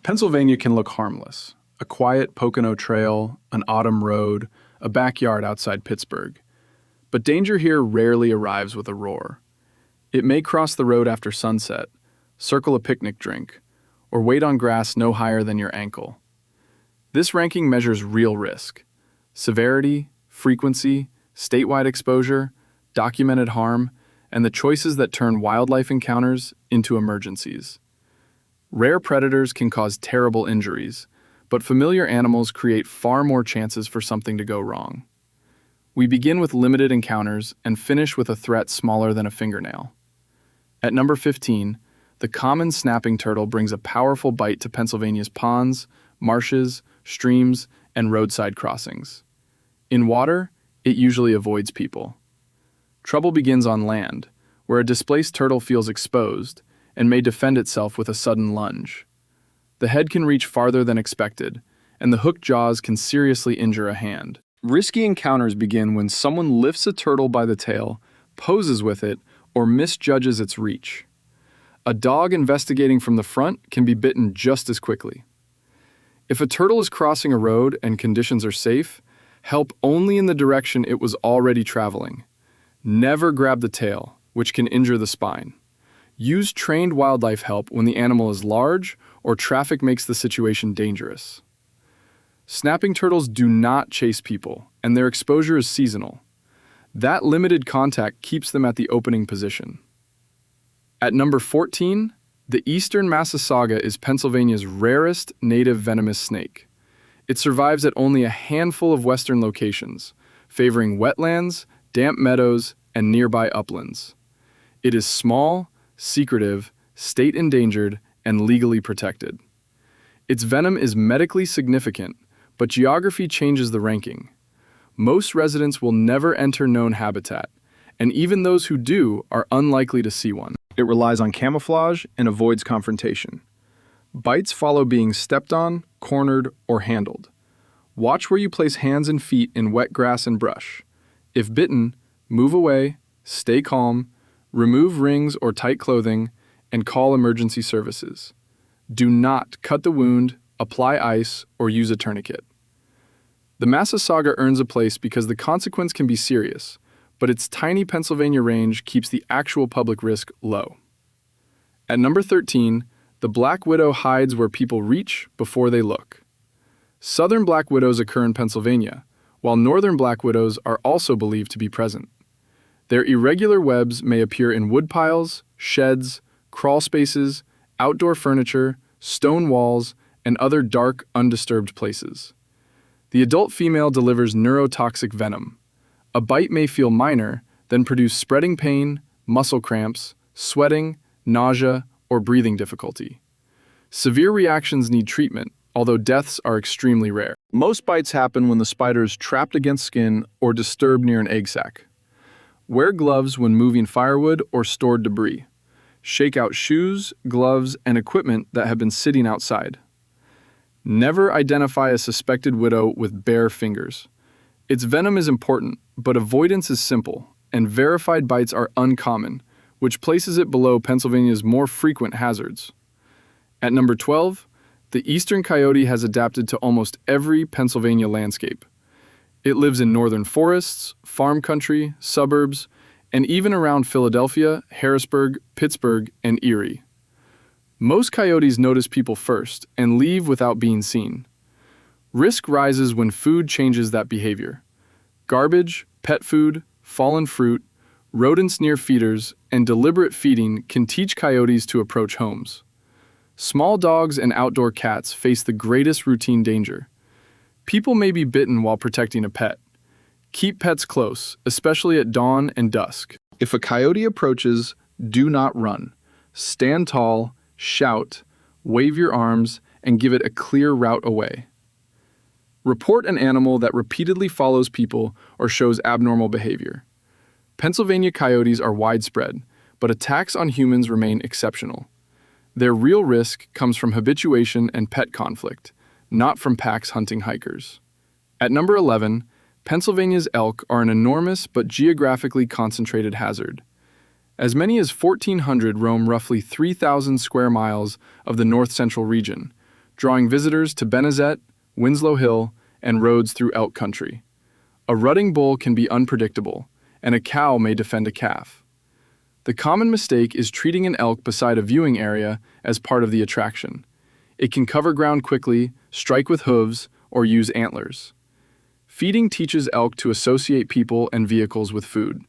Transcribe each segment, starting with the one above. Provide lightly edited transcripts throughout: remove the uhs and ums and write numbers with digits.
Pennsylvania can look harmless. A quiet Pocono trail, an autumn road, a backyard outside Pittsburgh. But danger here rarely arrives with a roar. It may cross the road after sunset, circle a picnic drink, or wait on grass no higher than your ankle. This ranking measures real risk: severity, frequency, statewide exposure, documented harm, and the choices that turn wildlife encounters into emergencies. Rare predators can cause terrible injuries, but familiar animals create far more chances for something to go wrong. We begin with limited encounters and finish with a threat smaller than a fingernail. At number 15, the common snapping turtle brings a powerful bite to Pennsylvania's ponds, marshes, streams, and roadside crossings. In water, it usually avoids people. Trouble begins on land, where a displaced turtle feels exposed and may defend itself with a sudden lunge. The head can reach farther than expected, and the hooked jaws can seriously injure a hand. Risky encounters begin when someone lifts a turtle by the tail, poses with it, or misjudges its reach. A dog investigating from the front can be bitten just as quickly. If a turtle is crossing a road and conditions are safe, help only in the direction it was already traveling. Never grab the tail, which can injure the spine. Use trained wildlife help when the animal is large or traffic makes the situation dangerous. Snapping turtles do not chase people, and their exposure is seasonal. That limited contact keeps them at the opening position. At number 14, the eastern Massasauga is Pennsylvania's rarest native venomous snake. It survives at only a handful of western locations, favoring wetlands, damp meadows, and nearby uplands. It is small, secretive, state endangered, and legally protected. Its venom is medically significant, but geography changes the ranking. Most residents will never enter known habitat, and even those who do are unlikely to see one. It relies on camouflage and avoids confrontation. Bites follow being stepped on, cornered, or handled. Watch where you place hands and feet in wet grass and brush. If bitten, move away, stay calm, remove rings or tight clothing, and call emergency services. Do not cut the wound, apply ice, or use a tourniquet. The Massasauga earns a place because the consequence can be serious, but its tiny Pennsylvania range keeps the actual public risk low. At number 13, the black widow hides where people reach before they look. Southern black widows occur in Pennsylvania, while northern black widows are also believed to be present. Their irregular webs may appear in woodpiles, sheds, crawl spaces, outdoor furniture, stone walls, and other dark, undisturbed places. The adult female delivers neurotoxic venom. A bite may feel minor, then produce spreading pain, muscle cramps, sweating, nausea, or breathing difficulty. Severe reactions need treatment, although deaths are extremely rare. Most bites happen when the spider is trapped against skin or disturbed near an egg sac. Wear gloves when moving firewood or stored debris. Shake out shoes, gloves, and equipment that have been sitting outside. Never identify a suspected widow with bare fingers. Its venom is important, but avoidance is simple, and verified bites are uncommon, which places it below Pennsylvania's more frequent hazards. At number 12, the eastern coyote has adapted to almost every Pennsylvania landscape. It lives in northern forests, farm country, suburbs, and even around Philadelphia, Harrisburg, Pittsburgh, and Erie. Most coyotes notice people first and leave without being seen. Risk rises when food changes that behavior. Garbage, pet food, fallen fruit, rodents near feeders, and deliberate feeding can teach coyotes to approach homes. Small dogs and outdoor cats face the greatest routine danger. People may be bitten while protecting a pet. Keep pets close, especially at dawn and dusk. If a coyote approaches, do not run. Stand tall, shout, wave your arms, and give it a clear route away. Report an animal that repeatedly follows people or shows abnormal behavior. Pennsylvania coyotes are widespread, but attacks on humans remain exceptional. Their real risk comes from habituation and pet conflict, not from packs hunting hikers. At number 11, Pennsylvania's elk are an enormous but geographically concentrated hazard. As many as 1,400 roam roughly 3,000 square miles of the north-central region, drawing visitors to Benezet, Winslow Hill, and roads through elk country. A rutting bull can be unpredictable, and a cow may defend a calf. The common mistake is treating an elk beside a viewing area as part of the attraction. It can cover ground quickly, strike with hooves, or use antlers. Feeding teaches elk to associate people and vehicles with food.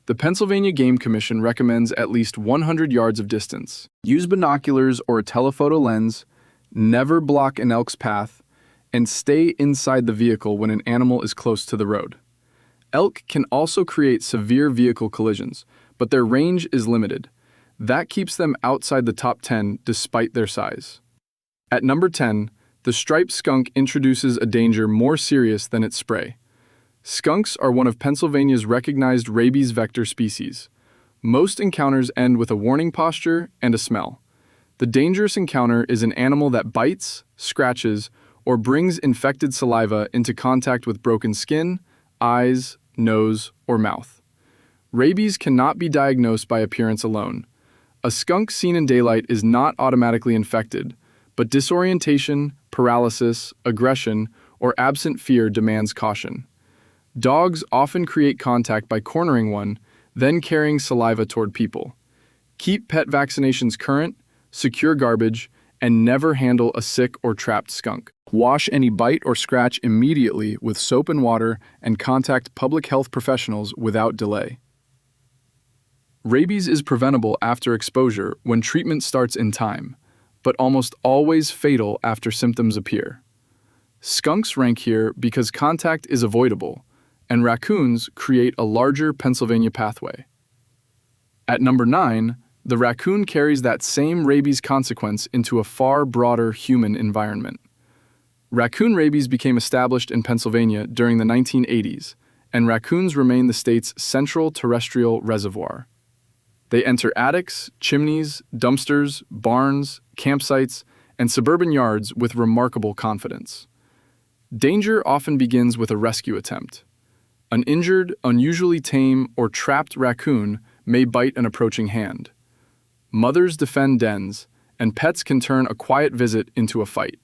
The Pennsylvania Game Commission recommends at least 100 yards of distance. Use binoculars or a telephoto lens, never block an elk's path, and stay inside the vehicle when an animal is close to the road. Elk can also create severe vehicle collisions, but their range is limited. That keeps them outside the top 10 despite their size. At number 10, the striped skunk introduces a danger more serious than its prey. Skunks are one of Pennsylvania's recognized rabies vector species. Most encounters end with a warning posture and a smell. The dangerous encounter is an animal that bites, scratches, or brings infected saliva into contact with broken skin, eyes, nose, or mouth. Rabies cannot be diagnosed by appearance alone. A skunk seen in daylight is not automatically infected, but disorientation, paralysis, aggression, or absent fear demands caution. Dogs often create contact by cornering one, then carrying saliva toward people. Keep pet vaccinations current, secure garbage, and never handle a sick or trapped skunk. Wash any bite or scratch immediately with soap and water and contact public health professionals without delay. Rabies is preventable after exposure when treatment starts in time, but almost always fatal after symptoms appear. Skunks rank here because contact is avoidable, and raccoons create a larger Pennsylvania pathway. At number 9, the raccoon carries that same rabies consequence into a far broader human environment. Raccoon rabies became established in Pennsylvania during the 1980s, and raccoons remain the state's central terrestrial reservoir. They enter attics, chimneys, dumpsters, barns, campsites, and suburban yards with remarkable confidence. Danger often begins with a rescue attempt. An injured, unusually tame, or trapped raccoon may bite an approaching hand. Mothers defend dens, and pets can turn a quiet visit into a fight.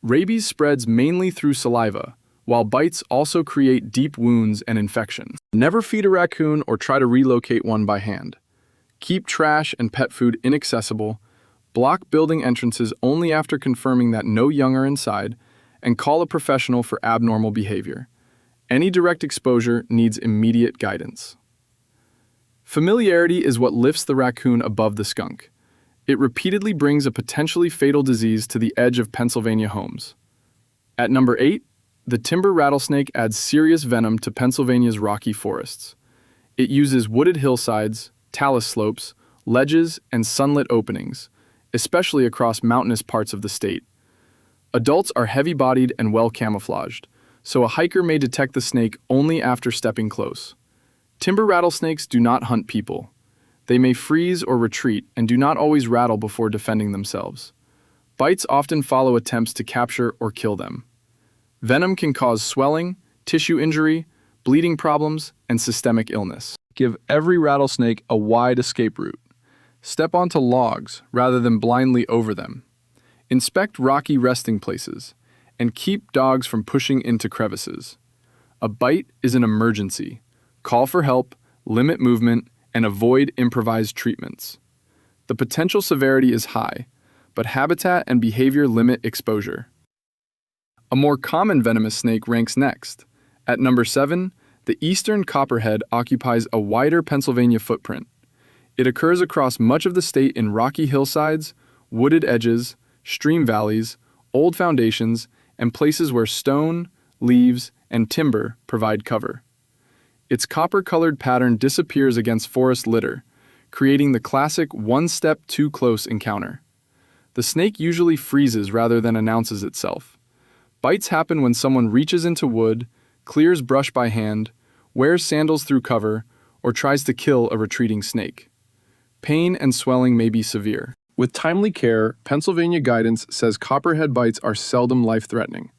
Rabies spreads mainly through saliva, while bites also create deep wounds and infection. Never feed a raccoon or try to relocate one by hand. Keep trash and pet food inaccessible, block building entrances only after confirming that no young are inside, and call a professional for abnormal behavior. Any direct exposure needs immediate guidance. Familiarity is what lifts the raccoon above the skunk. It repeatedly brings a potentially fatal disease to the edge of Pennsylvania homes. At number 8, the timber rattlesnake adds serious venom to Pennsylvania's rocky forests. It uses wooded hillsides, talus slopes, ledges, and sunlit openings, especially across mountainous parts of the state. Adults are heavy-bodied and well camouflaged, so a hiker may detect the snake only after stepping close. Timber rattlesnakes do not hunt people. They may freeze or retreat and do not always rattle before defending themselves. Bites often follow attempts to capture or kill them. Venom can cause swelling, tissue injury, bleeding problems, and systemic illness. Give every rattlesnake a wide escape route. Step onto logs rather than blindly over them. Inspect rocky resting places, and keep dogs from pushing into crevices. A bite is an emergency. Call for help, limit movement, and avoid improvised treatments. The potential severity is high, but habitat and behavior limit exposure. A more common venomous snake ranks next. At number 7, the eastern copperhead occupies a wider Pennsylvania footprint. It occurs across much of the state in rocky hillsides, wooded edges, stream valleys, old foundations, and places where stone, leaves, and timber provide cover. Its copper-colored pattern disappears against forest litter, creating the classic one-step too close encounter. The snake usually freezes rather than announces itself. Bites happen when someone reaches into wood, clears brush by hand, wears sandals through cover, or tries to kill a retreating snake. Pain and swelling may be severe. With timely care, Pennsylvania guidance says copperhead bites are seldom life-threatening.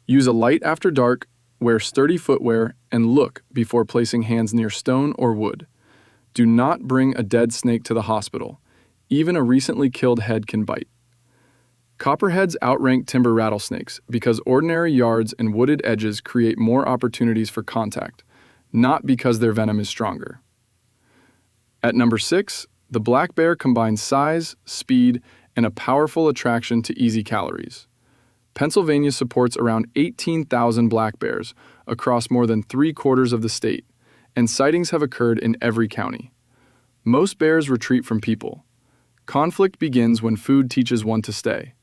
Use a light after dark, wear sturdy footwear, and look before placing hands near stone or wood. Do not bring a dead snake to the hospital. Even a recently killed head can bite. Copperheads outrank timber rattlesnakes because ordinary yards and wooded edges create more opportunities for contact, not because their venom is stronger. At number 6, the black bear combines size, speed, and a powerful attraction to easy calories. Pennsylvania supports around 18,000 black bears across more than 3/4 of the state, and sightings have occurred in every county. Most bears retreat from people. Conflict begins when food teaches one to stay.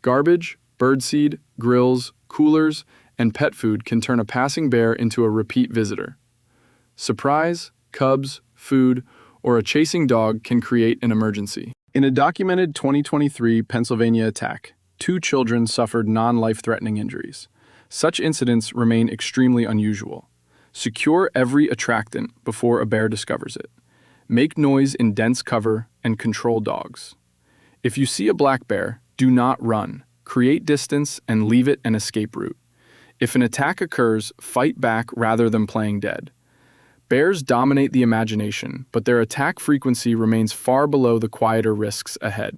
Garbage, birdseed, grills, coolers, and pet food can turn a passing bear into a repeat visitor. Surprise, cubs, food, or a chasing dog can create an emergency. In a documented 2023 Pennsylvania attack, 2 children suffered non-life-threatening injuries. Such incidents remain extremely unusual. Secure every attractant before a bear discovers it. Make noise in dense cover and control dogs. If you see a black bear, do not run. Create distance and leave it an escape route. If an attack occurs, fight back rather than playing dead. Bears dominate the imagination, but their attack frequency remains far below the quieter risks ahead.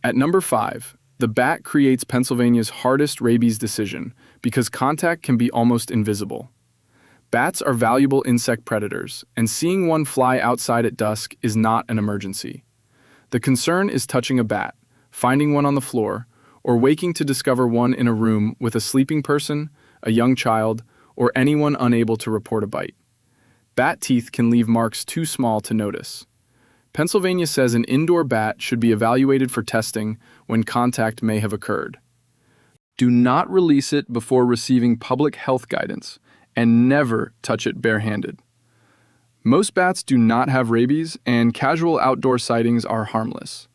At number 5, the bat creates Pennsylvania's hardest rabies decision because contact can be almost invisible. Bats are valuable insect predators, and seeing one fly outside at dusk is not an emergency. The concern is touching a bat, finding one on the floor, or waking to discover one in a room with a sleeping person, a young child, or anyone unable to report a bite. Bat teeth can leave marks too small to notice. Pennsylvania says an indoor bat should be evaluated for testing when contact may have occurred. Do not release it before receiving public health guidance, and never touch it barehanded. Most bats do not have rabies, and casual outdoor sightings are harmless.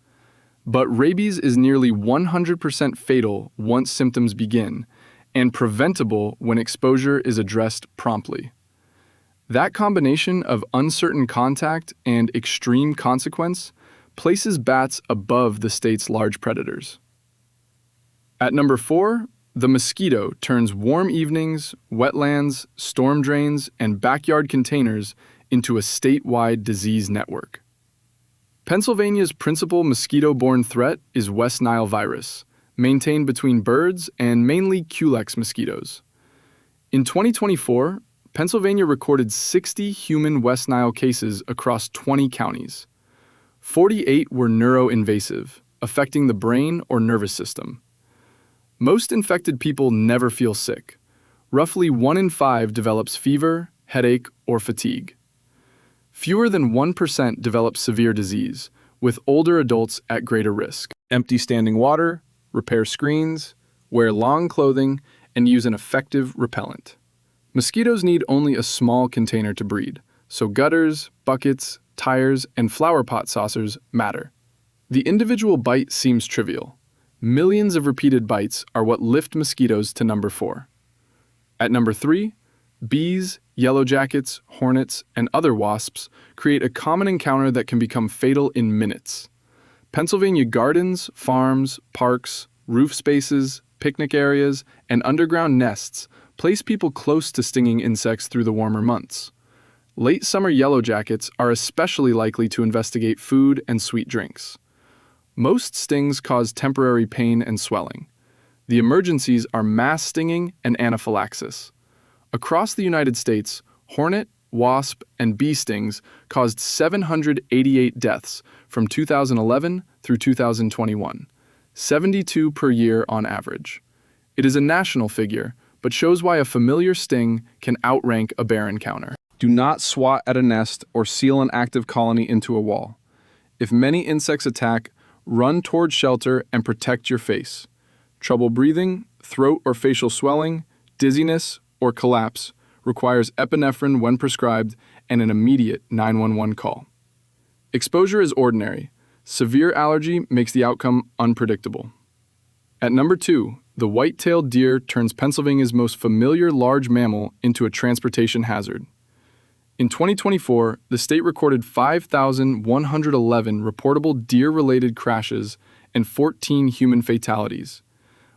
But rabies is nearly 100% fatal once symptoms begin, and preventable when exposure is addressed promptly. That combination of uncertain contact and extreme consequence places bats above the state's large predators. At number 4, the mosquito turns warm evenings, wetlands, storm drains, and backyard containers into a statewide disease network. Pennsylvania's principal mosquito-borne threat is West Nile virus, maintained between birds and mainly Culex mosquitoes. In 2024, Pennsylvania recorded 60 human West Nile cases across 20 counties. 48 were neuroinvasive, affecting the brain or nervous system. Most infected people never feel sick. Roughly 1 in 5 develops fever, headache, or fatigue. Fewer than 1% develop severe disease, with older adults at greater risk. Empty standing water, repair screens, wear long clothing, and use an effective repellent. Mosquitoes need only a small container to breed, so gutters, buckets, tires, and flower pot saucers matter. The individual bite seems trivial. Millions of repeated bites are what lift mosquitoes to number 4. At number 3, bees, yellow jackets, hornets, and other wasps create a common encounter that can become fatal in minutes. Pennsylvania gardens, farms, parks, roof spaces, picnic areas, and underground nests place people close to stinging insects through the warmer months. Late summer yellow jackets are especially likely to investigate food and sweet drinks. Most stings cause temporary pain and swelling. The emergencies are mass stinging and anaphylaxis. Across the United States, hornet, wasp, and bee stings caused 788 deaths from 2011 through 2021, 72 per year on average. It is a national figure, but shows why a familiar sting can outrank a bear encounter. Do not swat at a nest or seal an active colony into a wall. If many insects attack, run toward shelter and protect your face. Trouble breathing, throat or facial swelling, dizziness, or collapse requires epinephrine when prescribed and an immediate 911 call. Exposure is ordinary. Severe allergy makes the outcome unpredictable. At number 2, the white-tailed deer turns Pennsylvania's most familiar large mammal into a transportation hazard. In 2024, the state recorded 5,111 reportable deer-related crashes and 14 human fatalities.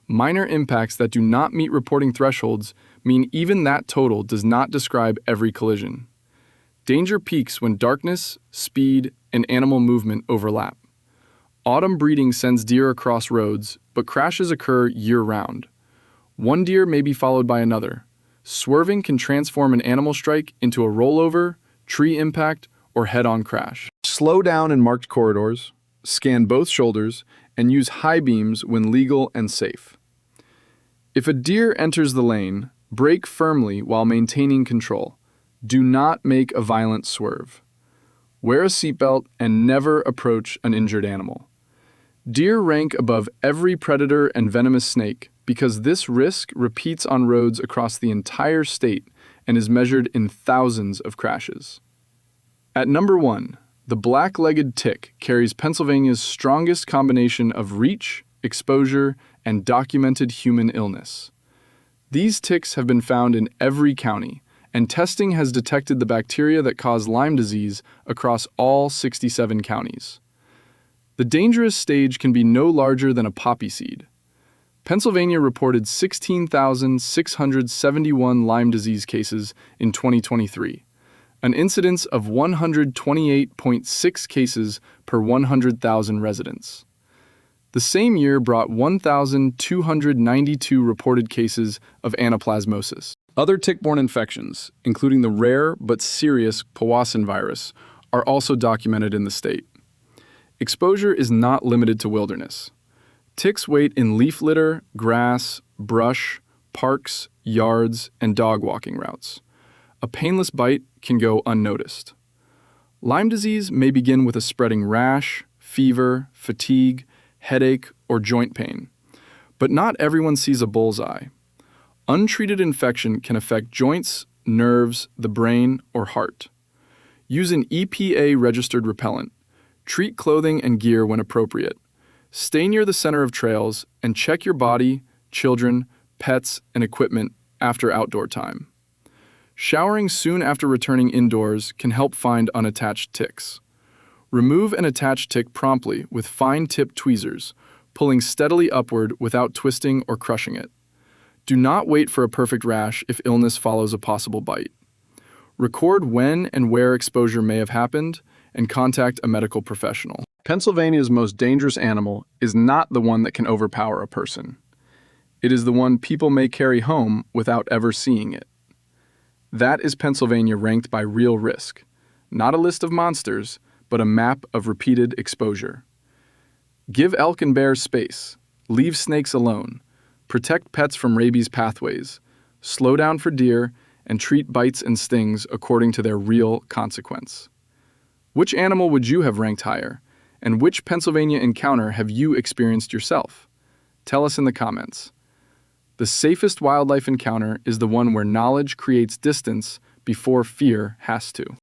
Minor impacts that do not meet reporting thresholds mean even that total does not describe every collision. Danger peaks when darkness, speed, and animal movement overlap. Autumn breeding sends deer across roads, but crashes occur year-round. One deer may be followed by another. Swerving can transform an animal strike into a rollover, tree impact, or head-on crash. Slow down in marked corridors, scan both shoulders, and use high beams when legal and safe. If a deer enters the lane, brake firmly while maintaining control. Do not make a violent swerve. Wear a seatbelt and never approach an injured animal. Deer rank above every predator and venomous snake because this risk repeats on roads across the entire state and is measured in thousands of crashes. At number 1, the black-legged tick carries Pennsylvania's strongest combination of reach, exposure, and documented human illness. These ticks have been found in every county, and testing has detected the bacteria that cause Lyme disease across all 67 counties. The dangerous stage can be no larger than a poppy seed. Pennsylvania reported 16,671 Lyme disease cases in 2023, an incidence of 128.6 cases per 100,000 residents. The same year brought 1,292 reported cases of anaplasmosis. Other tick-borne infections, including the rare but serious Powassan virus, are also documented in the state. Exposure is not limited to wilderness. Ticks wait in leaf litter, grass, brush, parks, yards, and dog walking routes. A painless bite can go unnoticed. Lyme disease may begin with a spreading rash, fever, fatigue, headache, or joint pain. But not everyone sees a bullseye. Untreated infection can affect joints, nerves, the brain, or heart. Use an EPA-registered repellent. Treat clothing and gear when appropriate. Stay near the center of trails and check your body, children, pets, and equipment after outdoor time. Showering soon after returning indoors can help find unattached ticks. Remove an attached tick promptly with fine-tipped tweezers, pulling steadily upward without twisting or crushing it. Do not wait for a perfect rash if illness follows a possible bite. Record when and where exposure may have happened and contact a medical professional. Pennsylvania's most dangerous animal is not the one that can overpower a person. It is the one people may carry home without ever seeing it. That is Pennsylvania ranked by real risk, not a list of monsters, but a map of repeated exposure. Give elk and bears space, leave snakes alone, protect pets from rabies pathways, slow down for deer, and treat bites and stings according to their real consequence. Which animal would you have ranked higher, and which Pennsylvania encounter have you experienced yourself? Tell us in the comments. The safest wildlife encounter is the one where knowledge creates distance before fear has to.